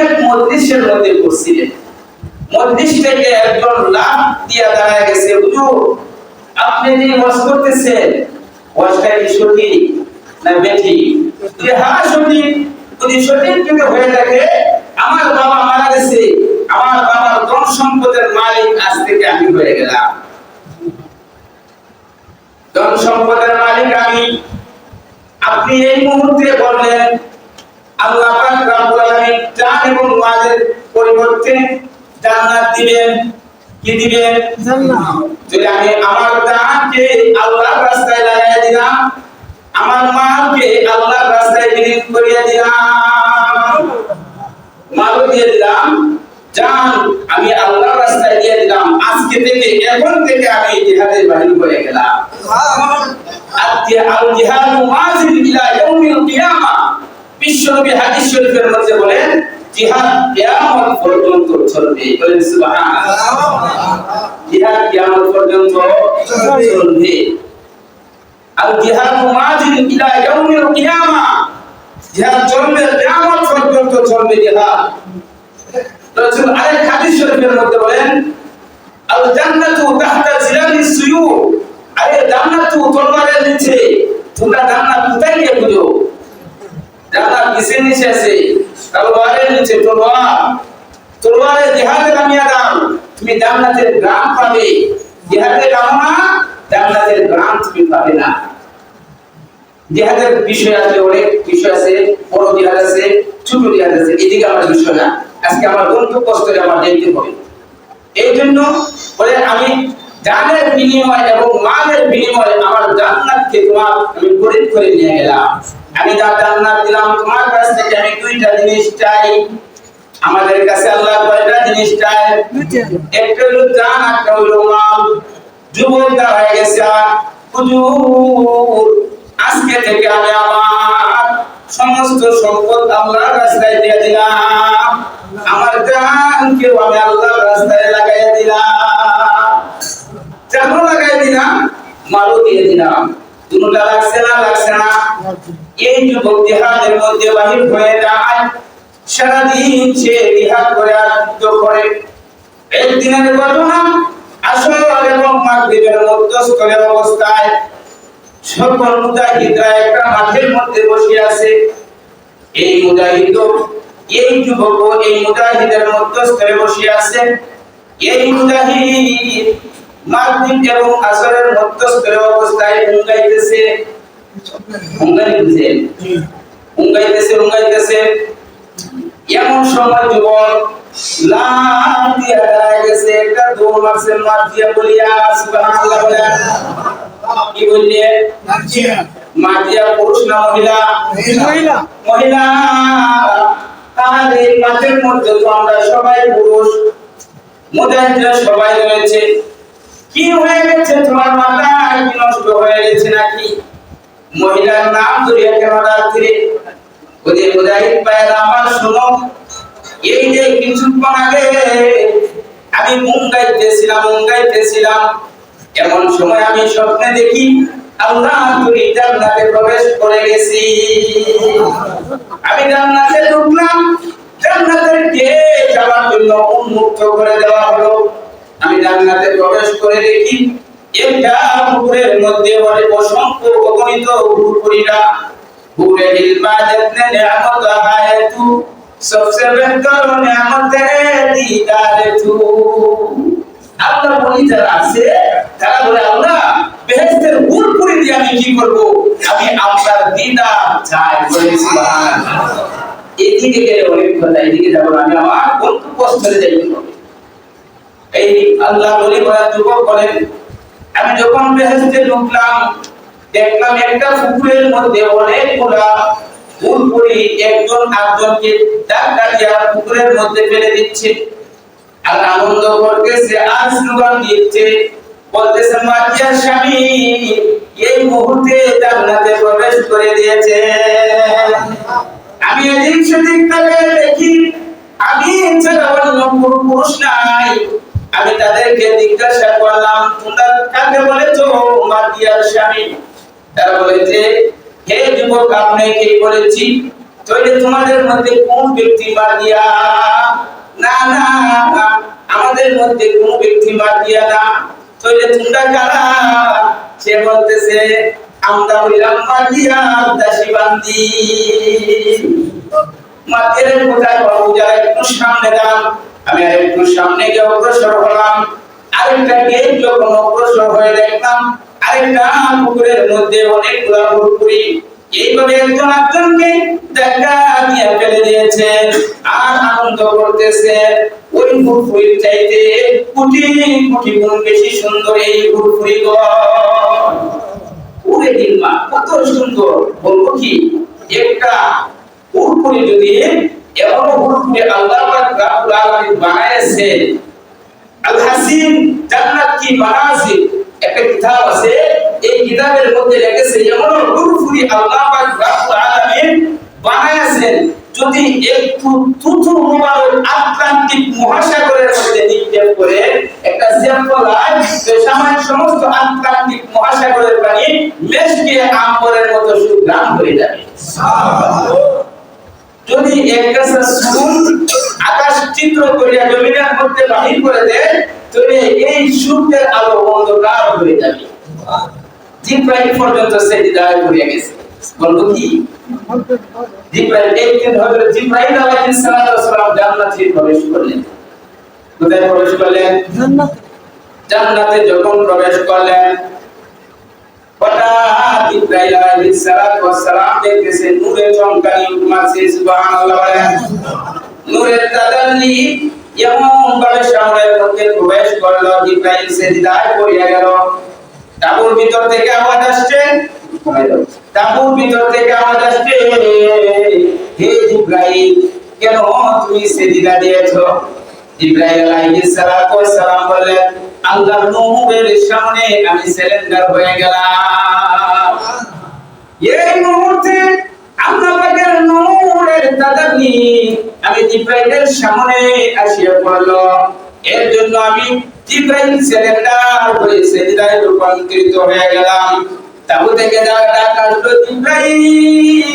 এক মজলিসের মধ্যে বসছিলেন। মজলিস থেকে একজন লাফ দিয়ে দাঁড়ায় গেছে, হুজুর আপনি যে ওয়াজ করতেছেন ওয়াজটা কি সঠিক না বেঠিক? যে হ্যাঁ সঠিক। যদি সঠিক যদি হয়ে থাকে, আমার বাবা মারা গেছে, আমার বাবার ধন সম্পদের মালিক আজ থেকে আমি হয়ে গেলাম। ধন সম্পদের মালিক আমি। আপনি এই মুহূর্তে বললেন আল্লাহ পাক রব্বুল আলামিন জান এবং মালের পরিবর্তে জান্নাত দিবেন। কি দিবেন? জান্নাত। যদি আমি আমার জানকে আল্লাহর রাস্তায় লাগাই দিলাম, আমার মালকে আল্লাহর রাস্তায় বিলীন করিয়া দিলাম, মাল দিয়ে দিলাম, জান আমি আল্লাহর রাস্তায় দিয়ে দিলাম, আজকে থেকে এখন থেকে আমি জিহাদের বাহিনী হয়ে গেলাম। আল জিহাদু মাযিদ ইলা ইয়াউমিল কিয়ামা। বিশ্বনবী হাদিস শরীফের মধ্যে বলেন জিহাদ কিয়ামত পর্যন্ত চলবে। বলেন সুবহানাল্লাহ। জিহাদ কিয়ামত পর্যন্ত চলবে। আল জিহাদু মাযিদ ইলা ইয়াউমিল কিয়ামা। জিহাদ চলবে, কিয়ামত পর্যন্ত চলবে জিহাদ। রাসূল আরেক হাদিস শরীফের মধ্যে বলেন আল জান্নাতু তাহতা জিলালিস সুয়ুর। আরে জান্নাত তো তলোয়ারের নিচে। তোমরা জান্নাত কোথায় গিয়ে খুঁজো? জান্নাত কিসের নিচে আছে? তলোয়ারের নিচে। তলোয়ারে জিহাদে নামিয়ে দাও, তুমি জান্নাতের গ্রাম পাবে। জিহাদে নামো না, জান্নাতের গ্রাম তুমি পাবে না। জিহাদের বিষয় আছে, অনেক বিষয় আছে, বড় জিহাদ আছে, ছোট জিহাদ আছে, এদিকে আমার বিষয় না। আজকে আমার গন্তব্য স্থলে আমার যেতে হবে। এই জন্য বলে আমি জানের বিনিময় এবং মালের বিনিময়ে আমার জান্নাতকে তোমার আমি খরিদ করে নিয়ে গেলাম। আমি যা জান্নাত দিলাম তোমার কাছ থেকে, আমি দুইটা জিনিস চাই। আমাদের কাছে আল্লাহ কয়টা জিনিস চাই? একটা হলো জান, একটা হলো মাল। যুবকরা হয়ে গেছে, হুজুর আজকে থেকে আমি আমার সমস্ত সম্পদ আল্লাহর রাস্তায় দিয়ে দিলাম, আমার জানকে আমি আল্লাহর রাস্তায় লাগাইয়া দিলাম। জানও লাগাই দিলাম, মালও দিয়ে দিলাম। দুটোটা লাগছে না? লাগছে না? এই যুবক জিহাদের মধ্যে বাহির হয়ে যায়, সারাদিন সে জিহাদ করে আর যুদ্ধ করে। একদিনের ঘটনা, আসর এবং মাগরিবের মধ্যস্থলে অবস্থায় সকল মুজাহিদরা একটা মাঠের মধ্যে বসে আছে। এই মুজাহিদ, এই যুবক এই মুজাহিদের মধ্যস্থলে বসে আছে। এই মুজাহিদ মাগরিব এবং আসরের মধ্যস্থলে অবস্থায় হুঙ্গাইতেছে। এমন সময় যুবক লাফ দিয়ে দাঁড়ায় গেছে, একটা দৌড় মারছে, মার দিয়া বলিয়া সুবহানাল্লাহ বলেন। কি বললে? মার দিয়া। পুরুষ না মহিলা? মহিলা। তাহলে মাঠের মধ্যে তো আমরা সবাই পুরুষ, মুজাহিদরা সবাই রয়েছে। কি হয়ে গেছে? তোমার মাথা কি নষ্ট হয়ে গেছে নাকি? মহিলার নাম ধরিয়া কেন রাত্রে ওই মুজাহিদ ভাইরা আমার শোনো, এই যে কিছুক্ষণ আগে আমি মুঙ্গাইতেছিলাম, এমন সময় আমি স্বপ্নে দেখি আল্লাহ তুমি জান্নাতে প্রবেশ করে গেছি। আমি জান্নাতে ঢুকলাম, জান্নাতের গেট আমার জন্য উন্মুক্ত করে দেওয়া হলো। আমি জান্নাতে প্রবেশ করে দেখি একটা পুকুরের মধ্যে অসংখ্য অগণিত হুরপুরীরা হুরে ইলমা জিতনে নিয়ামত হায়াতু সবসে বেহতর নিয়ামত দিদার তু। আল্লাহ বলি যারা আছে তারা বলে আল্লাহ বেহেশতের হুরপুরি দিয়ে আমি কি করব? আমি আপনার দিদার চাই। বলে সুবহানাল্লাহ। এদিকে গেলে অনেক কথা, এদিকে যাব আমি আমার গন্তব্যস্থলে যাইতে হবে। এই আল্লাহ বলি যুবক বলেন আমি যখন বেহেশতে ঢুকলাম দেখলাম একটা পুকুরের মধ্যে অনেকগুলা হুরপুরি একজন আরেকজনকে ধাক্কা দিয়ে পুকুরের মধ্যে ফেলে দিচ্ছে আর আনন্দ করতেছে, আর স্লোগান দিচ্ছে, বলতেছে মাতিয়ার স্বামী এই মুহূর্তে জান্নাতে প্রবেশ করে দিয়েছে। আমি এদিক সেদিক তাকিয়ে দেখি আমি ছাড়া অন্য পুরুষ নাই। আমি তাদেরকে জিজ্ঞাসা করলাম তোমরা কাকে বলেছো মাতিয়ার স্বামী? তারা বলেছে হে যুবক আপনাকে বলেছি তাহলে তোমাদের মধ্যে কোন ব্যক্তি মাদিয়া? না না, আমাদের মধ্যে কোন ব্যক্তি মাদিয়া না। তাহলে তোমরা কারা? সে বলতেছে আমরা হইলাম মাদিয়া দাসী বান্দি। মাদিয়ার কোথায় বাবু? যারা একটু সামনে যান, আমি আর একটু সামনে গিয়ে অগ্রসর হলাম। আরেকটা গেট যখন অগ্রসর হয়ে দেখলাম আরেকটা পুকুরের মধ্যে অনেকগুলা হুড়কুড়ি। এইভাবে একজন একজনকে দেখা দিয়ে ফেলে দিয়েছে আর আনন্দ করতেছে। ওই হুড়কুড়ির চাইতে কোটি কোটি গুণ বেশি সুন্দর এই হুড়কুড়ি গো। ওরে দিলমা কত সুন্দর! বলবো কি, একটা হুড়কুড়ি যদি এমন হুড়কুড়ি আল্লাহ পাক রব্বুল আলামিন বানাইছে। আল হাসিন জান্নাত কি মানাজিল একটা কিতাব আছে, এই কিতাবের মধ্যে লেখেছে এমন হুড়কুড়ি আল্লাহ পাক রব্বুল আলামিন বানাইছেন, যদি একটু তুতু মুবারক আটলান্টিক মহাসাগরের মধ্যে নিক্ষেপ করে একটা স্যাম্পল হয়, তো সামান্য সমস্ত আটলান্টিক মহাসাগরের পানি মেশকে আম্বরের মতো সুগ্রাম হয়ে যাবে। যদি এক গাছা চুন আকাশ চিত্র করিয়া জমিনের মধ্যে বাহির করে দেয়, তাহলে এই সূর্যের আলো অন্ধকার হয়ে যাবে। জিব্রাইল পর্যন্ত সেজদায় পড়ে গেছে। বলবো কি, জিব্রাইল একদিন হযরত জিব্রাইল আলাইহিস সালাম জান্নাতে প্রবেশ করলেন। কোথায় প্রবেশ করলেন? জান্নাতে। জান্নাতে যখন প্রবেশ করলেন, হঠাৎ জিব্রাইল আলাইহিস সালাম দেখতেছেন নূরে চমকানি উঠমাছে। সুবহানাল্লাহ বলেন। নূরের তাদাল্লি এমন ভাবে সামনের মধ্যে প্রবেশ করলো, জিব্রাইল সেজদায় পড়ে গেল। তাঁবুর ভিতর থেকে আওয়াজ আসছে, তাঁবুর ভিতর থেকে আওয়াজ আসছে, হে জিব্রাইল, কেন তুমি সেজদা দিয়েছো? জিব্রাইল আলাইহিস সালাম বললেন, আল্লাহর নূরের সামনে আমি সারেন্ডার হয়ে গেলাম। এই মুহূর্তে আল্লাহ পাকের নূরের তাদাল্লি আমি জিব্রাইলের সামনে আসিয়া পড়লো। এর জন্য আমি জিব্রাইল সারেন্ডার হয়ে সেজদায় রূপান্তরিত হয়ে গেলাম। তাবু থেকে ডাক আসলো, জিব্রাইল,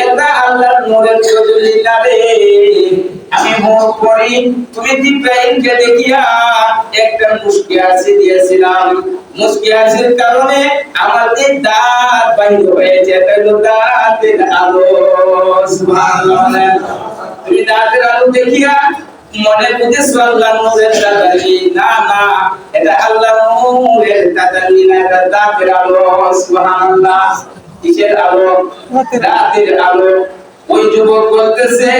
এটা আল্লাহর নূরের তাদাল্লি না রে। আমি মনে করি তুমি জিব্রাইলকে দেখিয়া একটা মুস্কি হাসি দিয়েছিলাম, মুস্কি হাসির কারণে আমাদের দাঁত বাইর হয়েছে, এটা হলো দাঁতের আলো। সুবহানাল্লাহ। তুমি দাঁতের আলো দেখিয়া মনে বুঝেছো আল্লাহর নূরের তাদাল্লি? না না, এটা আল্লাহর নূরের তাদাল্লি না, এটা দাঁতের আলো। সুবহানাল্লাহ। কিসের আলো? দাঁতের আলো। ওই যুবক বলতেছে,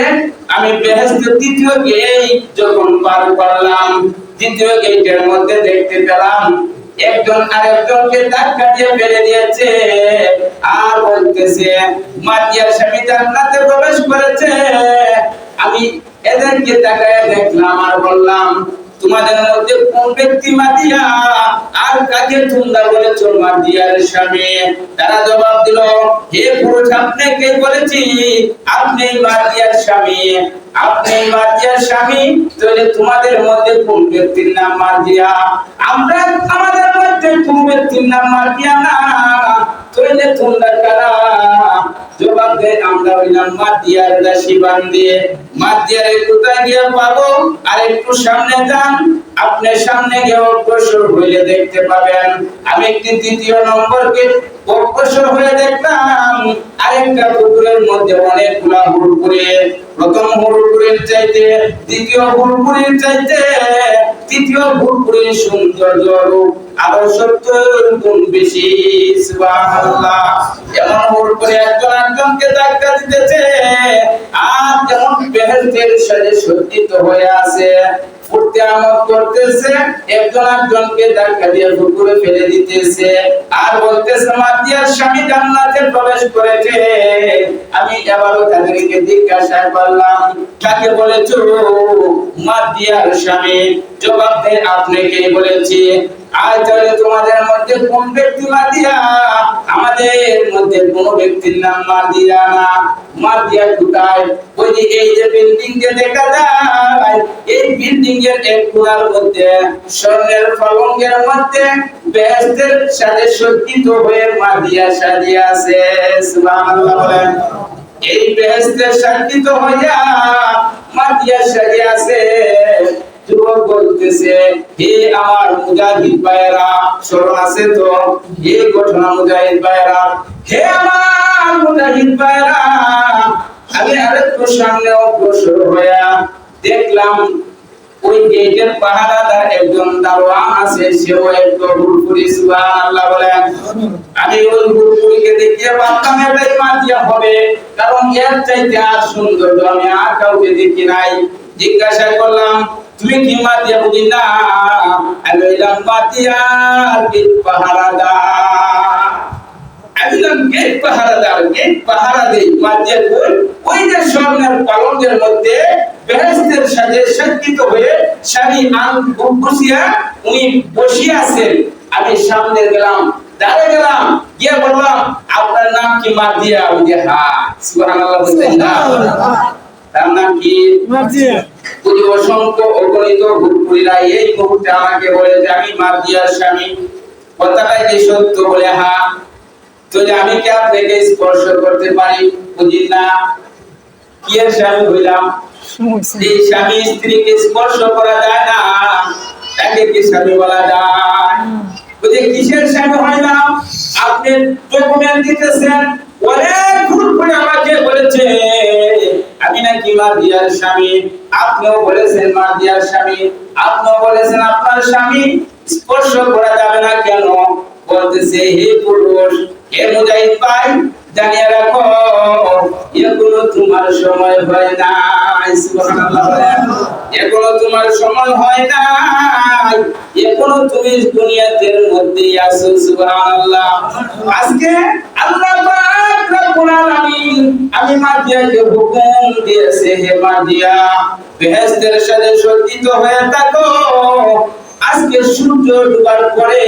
আমি বেহেশতের তৃতীয় গেট যখন পার করলাম, তৃতীয় গেটের মধ্যে দেখতে পেলাম একজন আরেকজনকে ধাক্কা দিয়ে ফেলে দিয়েছে আর বলতেছে, মাদিয়ার স্বামী জান্নাতে প্রবেশ করেছে। আমি এদেরকে তাকায় দেখলাম আর বললাম, তোমাদের মধ্যে কোন ব্যক্তি মাদিয়া আর কাকে তোমরা বলেছো মাদিয়ার স্বামী? তারা জবাব দিল, হে পুরুষ, আপনাকে বলেছি আপনি মাদিয়ার স্বামী, আপনি মাদিয়ার স্বামী। তাহলে তোমাদের মধ্যে কোন ব্যক্তির নাম মাদিয়া? আমরা, আমাদের মধ্যে কোন ব্যক্তির নাম মাদিয়া না। তাহলে তোমরা কারা? জবাব দেয়, আমরা হইলাম মাদিয়ার দাসী বান্দি। মাদিয়ারে কোথায় গিয়ে পাবো? আর একটু সামনে যান, আপনি সামনে গিয়ে অগ্রসর হয়ে দেখতে পাবেন। আমি একটি তৃতীয় নম্বরকে অগ্রসর হয়ে দেখলাম আরেকটা পুকুরের মধ্যে অনেকগুলা হুড়কুড়ি। প্রথম হুড়কুড়ির চাইতে দ্বিতীয় হুড়কুড়ির চাইতে তৃতীয় হুড়কুড়ির সৌন্দর্য আরো 70 গুণ বেশি। সুবহানাল্লাহ। এমন হুড়কুড়ি একজন একজনকে ধাক্কা দিতেছে আর যেমন বেহেশতের সাথে সজ্জিত হয়ে আছে, ফুটতে আমোদ করতেছে, একজন একজনকে ধাক্কা দিয়ে পুকুরে ফেলে দিতেছে আর বলতেছে, মাদিয়ার স্বামী জান্নাতে প্রবেশ করেছে। আমি এবারও তাদেরকে জিজ্ঞাসা করলাম, কাকে বলেছো মাদিয়ার স্বামী? জবাব দেয়, আপনাকে বলেছি। আর তাহলে তোমাদের মধ্যে কোন ব্যক্তি মাদিয়া? আমাদের মধ্যে কোন ব্যক্তির নাম মাদিয়া না। মাদিয়া কোথায়? ওই যে এই যে বিল্ডিং কে দেখা যায়, এই বিল্ডিং এর এক কোণার মধ্যে স্বর্ণের ফলকের মধ্যে বেহেশতের সাথে সজ্জিত হয়ে মাদিয়া সাজিয়ে আছে। সুবহানাল্লাহ বলেন। এই বেহেশতের সজ্জিত হইয়া মাদিয়া সাজিয়ে আছে। যুবক বলতেছে, হে আমার মুজাহিদ ভাইরা, স্মরণ আছে তো এই ঘটনা মুজাহিদ ভাইরা, হে আমার মুজাহিদ ভাইরা, আমি আরেকটু সামনে অগ্রসর হইয়া দেখলাম ওই গেটের পাহারাদার একজন দারোয়ান আছে, সেও একটু হুড়পুরি। সুবহানাল্লাহ বলেন। আমি ওই হুড়পুরিকে দেখিয়ে ভাবলাম এটাই মাদিয়া হবে, কারণ এর চাইতে আর সুন্দর আমি আর কাউকে দেখি নাই। জিজ্ঞাসা করলাম, তুমি কি মাদিয়া? বুঝি না, আমি হইলাম মাদিয়ার গেট পাহারাদার। আমি হইলাম গেট পাহারাদার, গেট পাহারা দেই। মাদিয়া কই? ওই যে স্বর্ণের পালঙ্কের মধ্যে বেহেশতের সাথে সজ্জিত হয়ে স্বামী আন বসিয়া উনি বসিয়া আছেন। আমি সামনে গেলাম, দাঁড়িয়ে গেলাম, গিয়ে বললাম, আপনার নাম কি? মাদিয়া। ওই যে হ্যাঁ, সুবহানাল্লাহ বলতেন না, তার নাম কি? মাদিয়া। ওই অসংখ্য অগণিত হুড়পুরিরা এই মুহূর্তে আমাকে বলে যে আমি মাদিয়ার স্বামী। কথাটা কি সত্য? বলে হ্যাঁ। তো আমি কি আপনাকে স্পর্শ করতে পারি? বুঝি না। কি এর স্বামী হইলাম? এই স্বামী স্ত্রীকে স্পর্শ করা যায় না, তাকে কি স্বামী বলা যায়? বুঝে কিসের স্বামী হইলাম? আপনি ডকুমেন্ট দিতেছেন, অনেক ভুল করে আমাকে বলেছে আমি নাকি মাদিয়ার স্বামী। আপনিও বলেছেন মাদিয়ার স্বামী, আপনিও বলেছেন আপনার স্বামী। স্পর্শ করা যাবে না কেন? বলতেছে, হে পুরুষ, হে মুজাহিদ ভাই, জানিয়ে রাখো এখনো তোমার সময় হয় নাই। সুবহানাল্লাহ বলেন। এখনো তোমার সময় হয় নাই, এখনো তুমি দুনিয়াতের মধ্যেই আছো। সুবহানাল্লাহ। আজকে আল্লাহ পাক রব্বুল আলামিন আমি মাদিয়াকে হুকুম দিয়েছে, হে মাদিয়া, বেহেশতের সাথে সজ্জিত হয়ে থাকো। আজকে সূর্য ডুবার পরে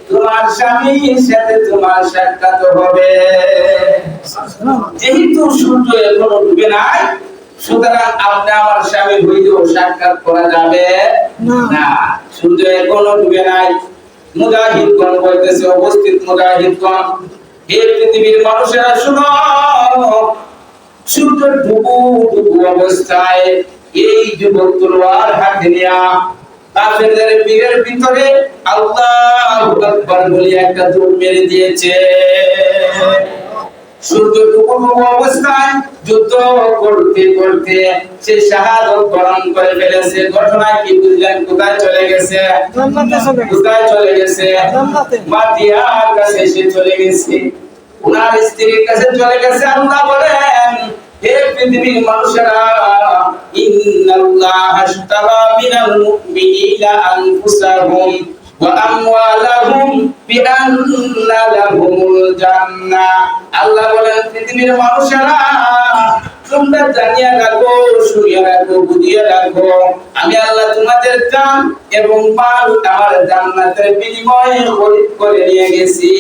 তোমার স্বামীর সাথে তোমার সাক্ষাৎ হবে। যেহেতু সূর্য এখনো ডুবে নাই, সুতরাং আপনি আমার স্বামী হইলেও সাক্ষাৎ করা যাবে না। সূর্য এখনো ডুবে নাই। মুজাহিদগণ বলতেছে, উপস্থিত মুজাহিদগণ, হে পৃথিবীর মানুষেরা শুনো, সূর্য ডুবু ডুবু অবস্থায় এই যুবক তলোয়ার হাতে নিয়া কাফেরদের পীরের ভিতরে আল্লাহু আকবার বলে একটা দৌড় মেরে দিয়েছে। সূর্য ডুবু ডুবু অবস্থায় যুদ্ধ করতে করতে সে শাহাদাত বরণ করে ফেলেছে। ঘটনা কি বুঝলেন? কোথায় চলে গেছে? কোথায় চলে গেছে? মাদিয়ার কাছে সে চলে গেছে, ওনার স্ত্রীর কাছে চলে গেছে। আল্লাহ বলেন, হে পৃথিবীর মানুষেরা, ইন্নাল্লাহা আশতারা মিনাল মুমিনিনা আনফুসাহুম ওয়া আমওয়ালাহুম বিআন্না লাহুমুল জান্নাহ। আল্লাহ বলেন, পৃথিবীর মানুষেরা, তোমরা জানিয়ে রাখো, শুনিয়ে রাখো, বুঝিয়ে রাখো, আমি আল্লাহ তোমাদের জান এবং মাল আমার জান্নাতের বিনিময়ে খরিদ করে নিয়ে গেছি।